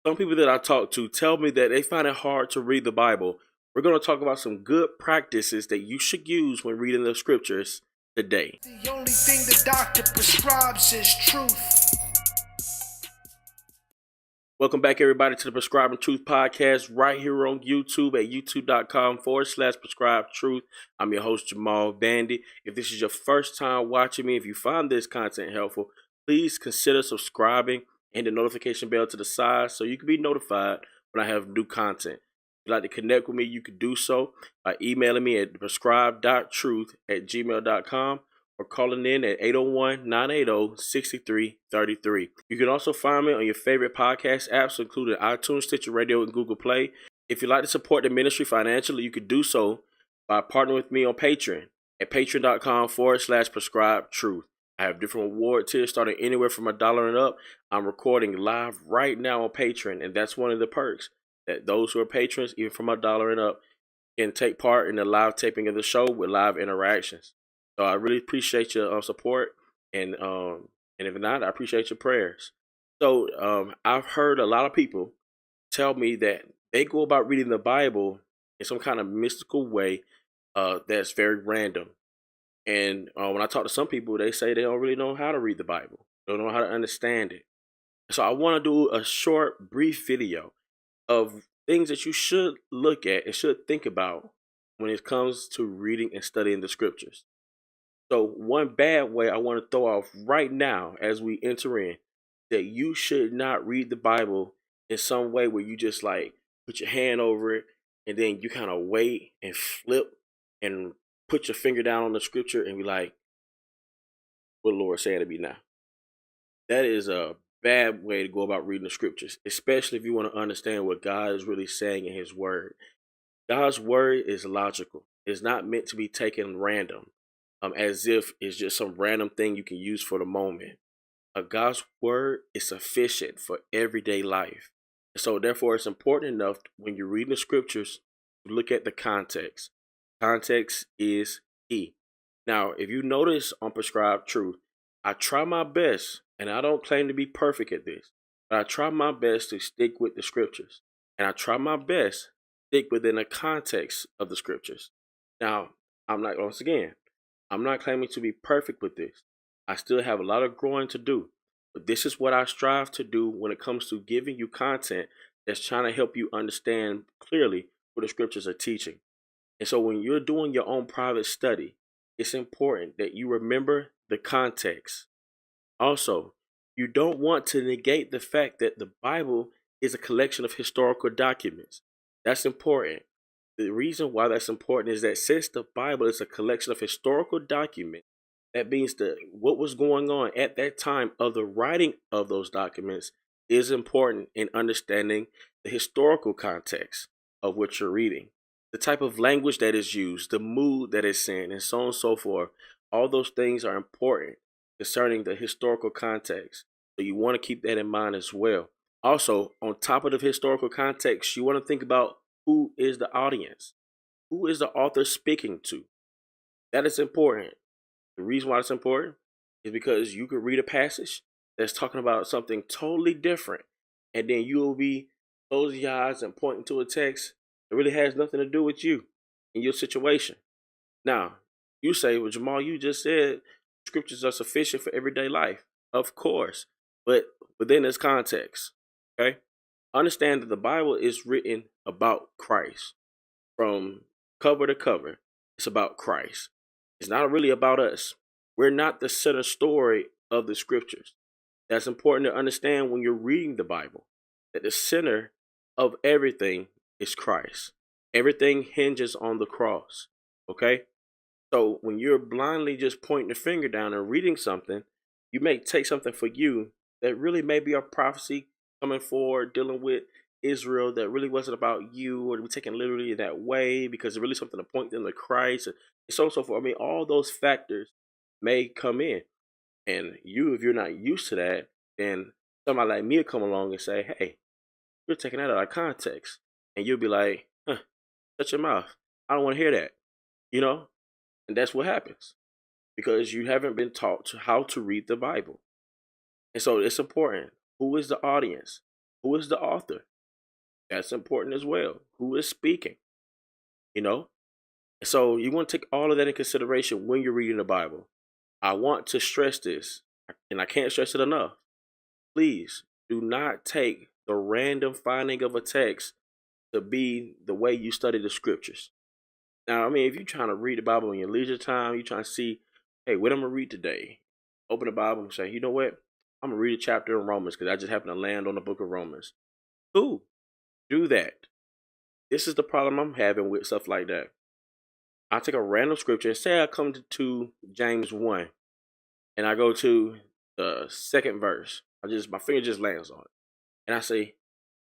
Some people that I talk to tell me that they find it hard to read the Bible. We're going to talk about some good practices that you should use when reading the scriptures today. The only thing the doctor prescribes is truth. Welcome back, everybody, to the Prescribing Truth podcast right here on YouTube at youtube.com/prescribe truth. I'm your host, Jamal Bandy. If this is your first time watching me, if you find this content helpful, please consider subscribing and the notification bell to the side so you can be notified when I have new content. If you'd like to connect with me, you can do so by emailing me at prescribe.truth@gmail.com or calling in at 801-980-6333. You can also find me on your favorite podcast apps, including iTunes, Stitcher Radio, and Google Play. If you'd like to support the ministry financially, you can do so by partnering with me on Patreon at patreon.com/prescribe truth. I have different award tiers starting anywhere from $1 and up. I'm recording live right now on Patreon, and that's one of the perks, that those who are patrons, even from $1 and up, can take part in the live taping of the show with live interactions. So I really appreciate your support, and if not, I appreciate your prayers. So I've heard a lot of people tell me that they go about reading the Bible in some kind of mystical way that's very random. And when I talk to some people, they say they don't really know how to read the Bible. They don't know how to understand it. So I want to do a short, brief video of things that you should look at and should think about when it comes to reading and studying the scriptures. So one bad way I want to throw off right now as we enter in, that you should not read the Bible in some way where you just like put your hand over it and then you kind of wait and flip and put your finger down on the scripture and be like, what the Lord saying to me now? That is a bad way to go about reading the scriptures, especially if you want to understand what God is really saying in his word. God's word is logical. It's not meant to be taken random, as if it's just some random thing you can use for the moment. God's word is sufficient for everyday life. So therefore, it's important enough when you're reading the scriptures to look at the context. Context is key. Now, if you notice on Prescribed Truth, I try my best, and I don't claim to be perfect at this, but I try my best to stick with the scriptures. And I try my best to stick within the context of the scriptures. Now, once again, I'm not claiming to be perfect with this. I still have a lot of growing to do. But this is what I strive to do when it comes to giving you content that's trying to help you understand clearly what the scriptures are teaching. And so when you're doing your own private study, it's important that you remember the context. Also, you don't want to negate the fact that the Bible is a collection of historical documents. That's important. The reason why that's important is that since the Bible is a collection of historical documents, that means that what was going on at that time of the writing of those documents is important in understanding the historical context of what you're reading. The type of language that is used, the mood that is in, and so on and so forth. All those things are important concerning the historical context. So you want to keep that in mind as well. Also, on top of the historical context, you want to think about who is the audience? Who is the author speaking to? That is important. The reason why it's important is because you could read a passage that's talking about something totally different, and then you will be closing your eyes and pointing to a text that really has nothing to do with you and your situation. Now, you say, well, Jamal, you just said scriptures are sufficient for everyday life. Of course, but within this context, okay? Understand that the Bible is written about Christ from cover to cover. It's about Christ. It's not really about us. We're not the center story of the scriptures. That's important to understand when you're reading the Bible, that the center of everything is Christ. Everything hinges on the cross, okay? So when you're blindly just pointing the finger down and reading something, you may take something for you that really may be a prophecy coming forward, dealing with Israel, that really wasn't about you, or we taken literally that way because it's really something to point them to Christ, and so on and so forth. I mean, all those factors may come in. And you, if you're not used to that, then somebody like me will come along and say, hey, you're taking that out of context. And you'll be like, huh, shut your mouth. I don't want to hear that. You know? And that's what happens because you haven't been taught how to read the Bible. And so it's important. Who is the audience? Who is the author? That's important as well. Who is speaking? You know? So you want to take all of that in consideration when you're reading the Bible. I want to stress this, and I can't stress it enough. Please do not take the random finding of a text to be the way you study the scriptures. Now, I mean, if you're trying to read the Bible in your leisure time, you're trying to see, hey, what I'm going to read today? Open the Bible and say, you know what? I'm going to read a chapter in Romans because I just happen to land on the book of Romans. Cool. Do that. This is the problem I'm having with stuff like that. I take a random scripture and say I come to James 1 and I go to the second verse. My finger just lands on it. And I say,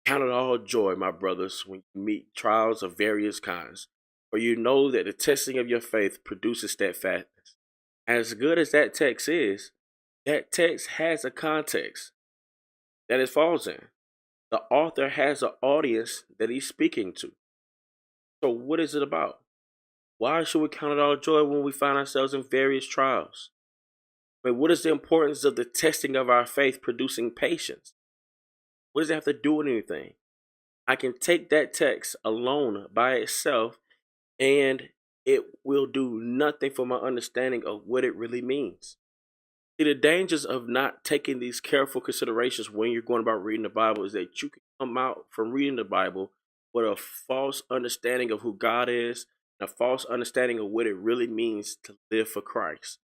count it all joy, my brothers, when you meet trials of various kinds. For you know that the testing of your faith produces steadfastness. As good as that text is, that text has a context that it falls in. The author has an audience that he's speaking to. So what is it about? Why should we count it all joy when we find ourselves in various trials? I mean, what is the importance of the testing of our faith producing patience? What does it have to do with anything? I can take that text alone by itself and it will do nothing for my understanding of what it really means. See, the dangers of not taking these careful considerations when you're going about reading the Bible is that you can come out from reading the Bible with a false understanding of who God is, and a false understanding of what it really means to live for Christ.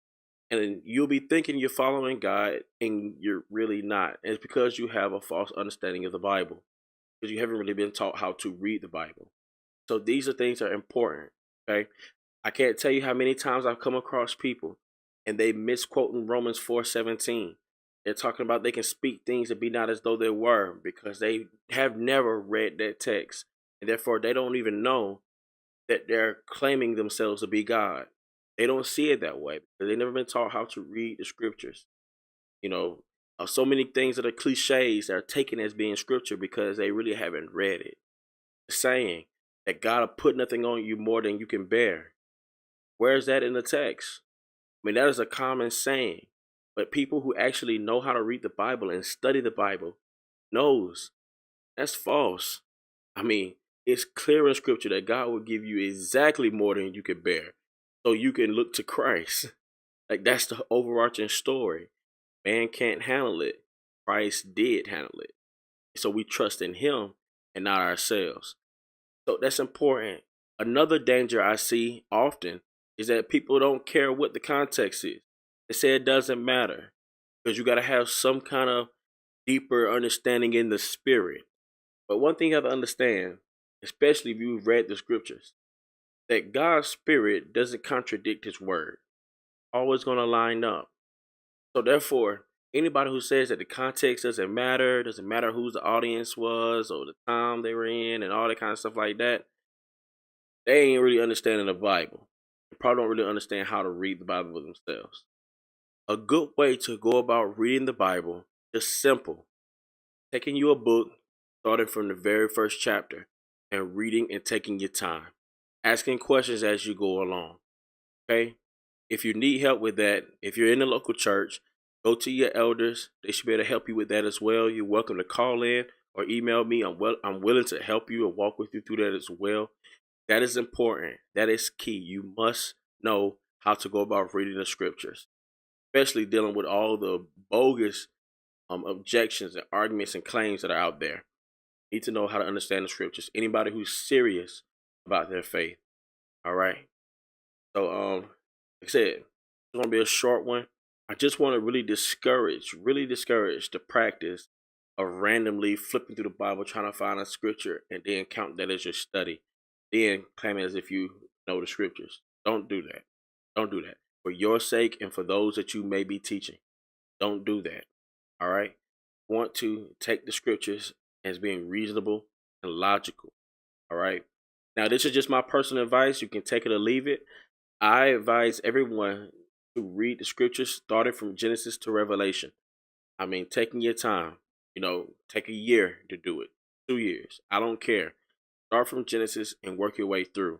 And you'll be thinking you're following God and you're really not. And it's because you have a false understanding of the Bible, because you haven't really been taught how to read the Bible. So these are things that are important, okay? I can't tell you how many times I've come across people and they misquoting Romans 4:17. They're talking about they can speak things and be not as though they were because they have never read that text. And therefore, they don't even know that they're claiming themselves to be God. They don't see it that way because they've never been taught how to read the scriptures. So many things that are cliches that are taken as being scripture because they really haven't read it. The saying that God will put nothing on you more than you can bear. Where is that in the text? I mean, that is a common saying, but people who actually know how to read the Bible and study the Bible knows that's false. I mean, it's clear in scripture that God will give you exactly more than you can bear so you can look to Christ. Like, that's the overarching story. Man can't handle it. Christ did handle it. So we trust in him and not ourselves. So that's important. Another danger I see often is that people don't care what the context is. They say it doesn't matter because you got to have some kind of deeper understanding in the spirit. But one thing you have to understand, especially if you've read the scriptures, that God's spirit doesn't contradict his word. Always going to line up. So therefore, anybody who says that the context doesn't matter who the audience was or the time they were in and all that kind of stuff like that, they ain't really understanding the Bible. They probably don't really understand how to read the Bible themselves. A good way to go about reading the Bible is simple. Taking you a book, starting from the very first chapter, and reading and taking your time. Asking questions as you go along. Okay? If you need help with that, if you're in the local church, go to your elders. They should be able to help you with that as well. You're welcome to call in or email me. I'm willing to help you and walk with you through that as well. That is important. That is key. You must know how to go about reading the scriptures, especially dealing with all the bogus objections and arguments and claims that are out there. You need to know how to understand the scriptures. Anybody who's serious about their faith. All right. So, like I said, it's going to be a short one. I just want to really discourage the practice of randomly flipping through the Bible, trying to find a scripture and then count that as your study. Then claim it as if you know the scriptures. Don't do that. Don't do that. For your sake and for those that you may be teaching. Don't do that. All right? Want to take the scriptures as being reasonable and logical. All right? Now, this is just my personal advice. You can take it or leave it. I advise everyone to read the scriptures starting from Genesis to Revelation. I mean, taking your time. Take a year to do it. 2 years. I don't care. Start from Genesis and work your way through.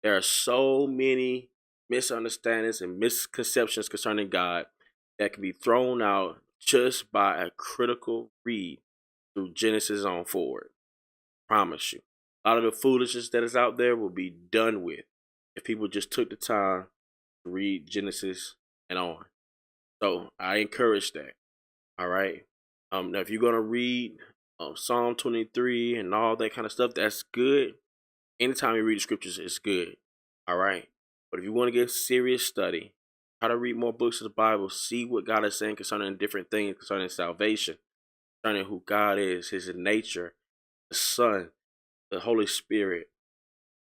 There are so many misunderstandings and misconceptions concerning God that can be thrown out just by a critical read through Genesis on forward. Promise you. A lot of the foolishness that is out there will be done with if people just took the time to read Genesis and on. So I encourage that. All right. Now if you're gonna read Psalm 23 and all that kind of stuff, that's good. Anytime you read the scriptures, it's good. All right. But if you want to get serious study, try to read more books of the Bible, see what God is saying concerning different things, concerning salvation, concerning who God is, his nature, the Son, the Holy Spirit.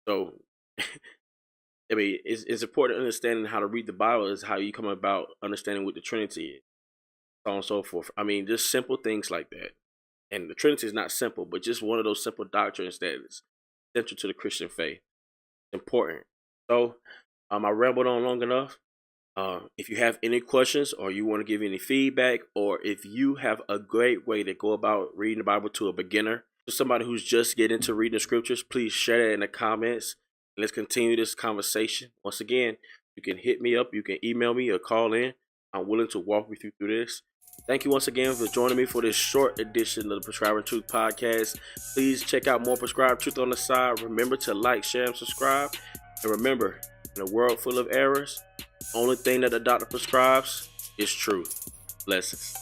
So, I mean, it's important understanding how to read the Bible is how you come about understanding what the Trinity is, so on and so forth. I mean, just simple things like that. And the Trinity is not simple, but just one of those simple doctrines that is central to the Christian faith. It's important. So, I rambled on long enough. If you have any questions or you want to give any feedback, or if you have a great way to go about reading the Bible to a beginner, to somebody who's just getting into reading the scriptures, please share that in the comments. Let's continue this conversation. Once again, you can hit me up, you can email me or call in. I'm willing to walk with you through this. Thank you once again for joining me for this short edition of the Prescribing Truth podcast. Please check out more Prescribed Truth on the side. Remember to like, share, and subscribe. And remember, in a world full of errors, only thing that the doctor prescribes is truth. Blessings.